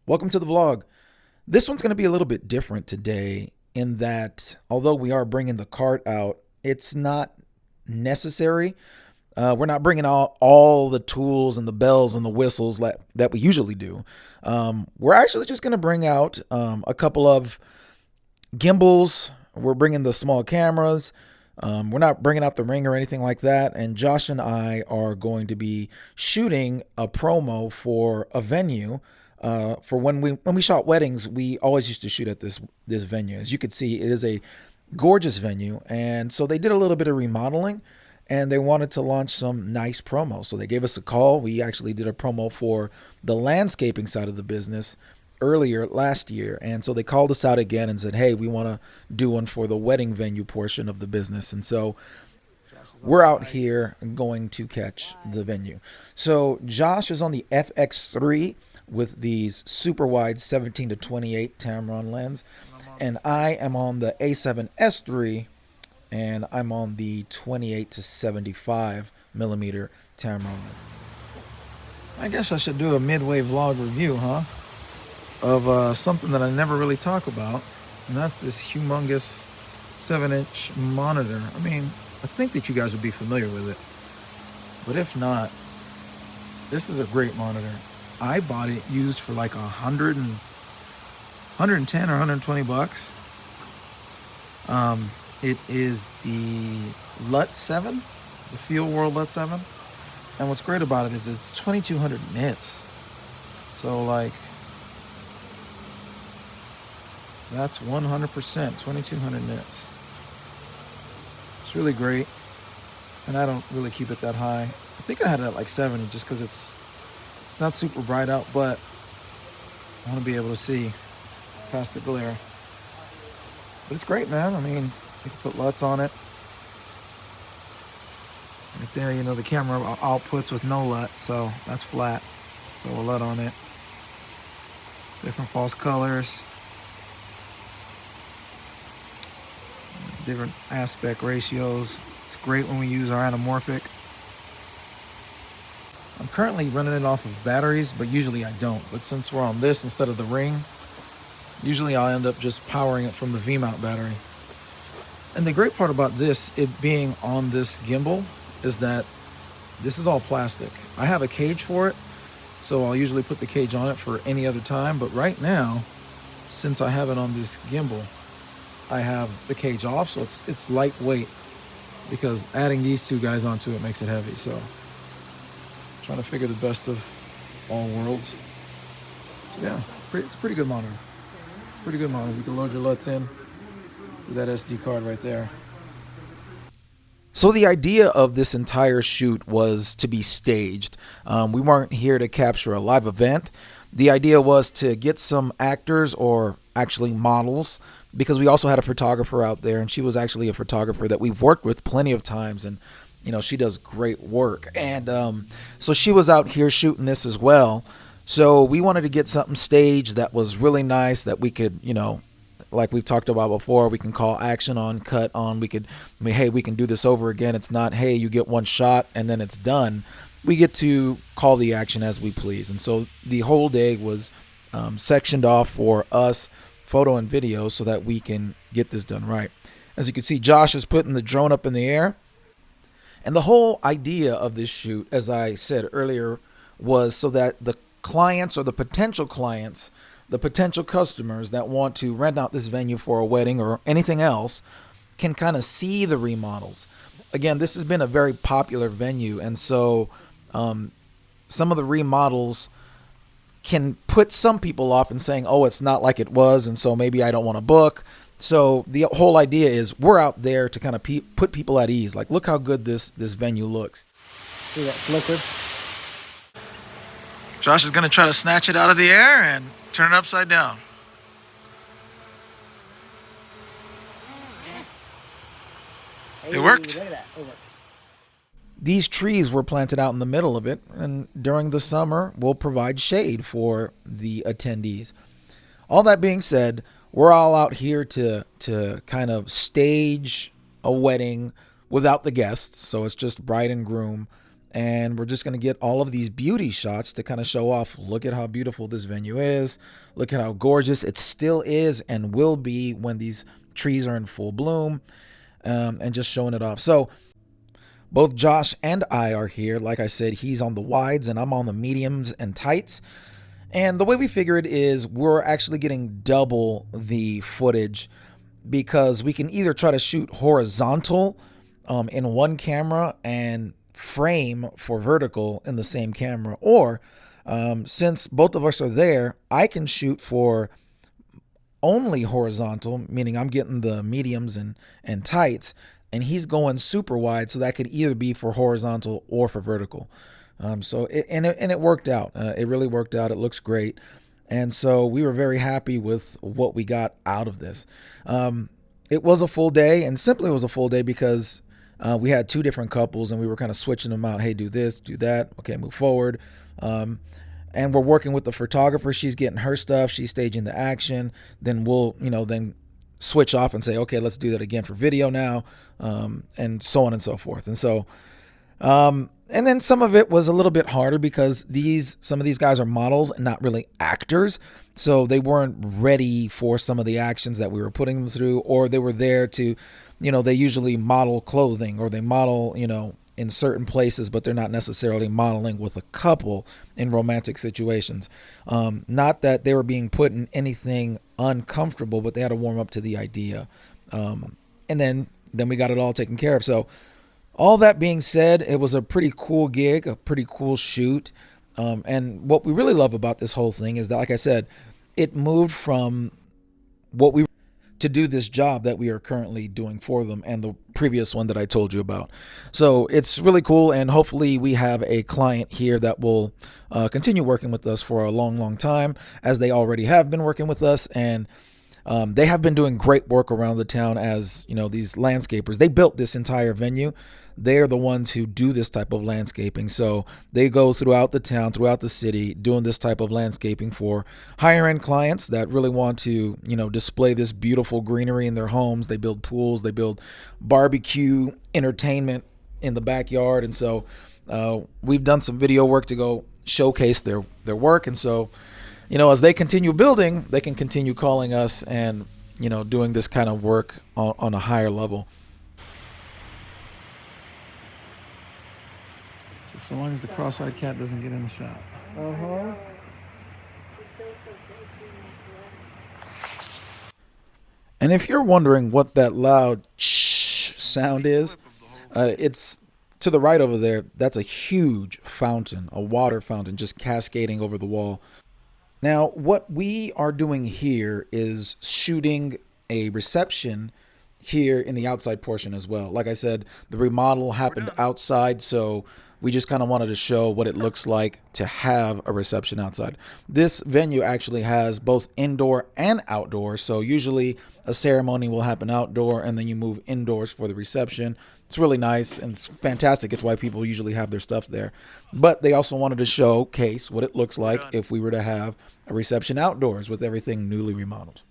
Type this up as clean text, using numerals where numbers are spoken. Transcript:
Welcome to the vlog. This one's going to be a little bit different today in that although we are bringing the cart out, it's not necessary. We're not bringing out all the tools and the bells and the whistles that we usually do. We're actually just going to bring out a couple of gimbals. We're bringing the small cameras. We're not bringing out the ring or anything like that. And Josh and I are going to be shooting a promo for a venue. For when we shot weddings, we always used to shoot at this venue. As you can see, it is a gorgeous venue, and so they did a little bit of remodeling, and they wanted to launch some nice promos. So they gave us a call. We actually did a promo for the landscaping side of the business earlier last year, and so they called us out again and said, "Hey, we want to do one for the wedding venue portion of the business." And so we're out here going to catch the venue. So Josh is on the FX3 with these super wide 17 to 28 Tamron lens, and I am on the A7S3, and I'm on the 28 to 75 millimeter Tamron lens. I guess I should do a midway vlog review, of something that I never really talk about, and that's this humongous 7-inch monitor. I mean, I think that you guys would be familiar with it, but if not, this is a great monitor. I bought it used for like 110 or 120 bucks. It is the LUT 7, the Field World LUT 7. And what's great about it is it's 2200 nits. So like, that's 100%, 2200 nits. It's really great. And I don't really keep it that high. I think I had it at like 70 just because it's not super bright out, but I want to be able to see past the glare. But it's great, man. I mean, you can put LUTs on it. Right there, you know, the camera outputs with no LUT, so that's flat. Throw a LUT on it. Different false colors. Different aspect ratios. It's great when we use our anamorphic. I'm currently running it off of batteries, but usually I don't. But since we're on this instead of the ring, usually I'll end up just powering it from the V-mount battery. And the great part about this, it being on this gimbal, is that this is all plastic. I have a cage for it, so I'll usually put the cage on it for any other time. But right now, since I have it on this gimbal, I have the cage off, so it's lightweight, because adding these two guys onto it makes it heavy. So trying to figure the best of all worlds. So yeah, it's a pretty good monitor. It's a pretty good monitor. You can load your LUTs in to that SD card right there. So the idea of this entire shoot was to be staged. We weren't here to capture a live event. The idea was to get some actors, or actually models, because we also had a photographer out there, and she was actually a photographer that we've worked with plenty of times, and you know, she does great work. And so she was out here shooting this as well. So we wanted to get something staged that was really nice, that we could, you know, like we've talked about before, we can call action on, cut on. We could, I mean, hey, we can do this over again. It's not, hey, you get one shot and then it's done. We get to call the action as we please. And so the whole day was sectioned off for us, photo and video, so that we can get this done right. As you can see, Josh is putting the drone up in the air. And the whole idea of this shoot, as I said earlier, was so that the clients, or the potential clients, the potential customers that want to rent out this venue for a wedding or anything else, can kind of see the remodels. Again, this has been a very popular venue, and so some of the remodels can put some people off in saying, oh, it's not like it was, and so maybe I don't want to book. So the whole idea is we're out there to kind of put people at ease. Like, look how good this venue looks. See that flicker? Josh is going to try to snatch it out of the air and turn it upside down. It worked. Look at that. It works. These trees were planted out in the middle of it, and during the summer, we'll provide shade for the attendees. All that being said, we're all out here to kind of stage a wedding without the guests. So it's just bride and groom. and we're just going to get all of these beauty shots to kind of show off. Look at how beautiful this venue is. Look at how gorgeous it still is and will be when these trees are in full bloom, and just showing it off. So both Josh and I are here. Like I said, he's on the wides and I'm on the mediums and tights. And the way we figure it is we're actually getting double the footage, because we can either try to shoot horizontal in one camera and frame for vertical in the same camera, or since both of us are there, I can shoot for only horizontal, meaning I'm getting the mediums and tights, and he's going super wide, so that could either be for horizontal or for vertical. So it worked out. It really worked out. It looks great. And so we were very happy with what we got out of this. It was a full day, and simply it was a full day because we had two different couples and we were kind of switching them out. Hey, do this, do that. Okay, move forward. And we're working with the photographer. She's getting her stuff. She's staging the action. Then we'll, then switch off and say, okay, let's do that again for video now, and so on and so forth. And so, and then some of it was a little bit harder because some of these guys are models and not really actors. So they weren't ready for some of the actions that we were putting them through, or they were there to, they usually model clothing, or they model, in certain places, but they're not necessarily modeling with a couple in romantic situations. Not that they were being put in anything uncomfortable, but they had to warm up to the idea. And then we got it all taken care of. So all that being said, it was a pretty cool gig, a pretty cool shoot. And what we really love about this whole thing is that, like I said, it moved from what we to do this job that we are currently doing for them and the previous one that I told you about. So it's really cool, and hopefully we have a client here that will continue working with us for a long, long time, as they already have been working with us. And they have been doing great work around the town as, these landscapers. They built this entire venue. They're the ones who do this type of landscaping. So they go throughout the town, throughout the city, doing this type of landscaping for higher end clients that really want to, display this beautiful greenery in their homes. They build pools, they build barbecue entertainment in the backyard. And so we've done some video work to go showcase their work. And so, as they continue building, they can continue calling us and, doing this kind of work on a higher level. Just so long as the cross-eyed cat doesn't get in the shot. Uh-huh. And if you're wondering what that loud shh sound is, it's to the right over there. That's a huge fountain, a water fountain just cascading over the wall. Now, what we are doing here is shooting a reception here in the outside portion as well. Like I said, the remodel happened outside, so we just kind of wanted to show what it looks like to have a reception outside. This venue actually has both indoor and outdoor, so usually a ceremony will happen outdoor and then you move indoors for the reception. It's really nice and it's fantastic. It's why people usually have their stuff there. But they also wanted to showcase what it looks like if we were to have a reception outdoors with everything newly remodeled.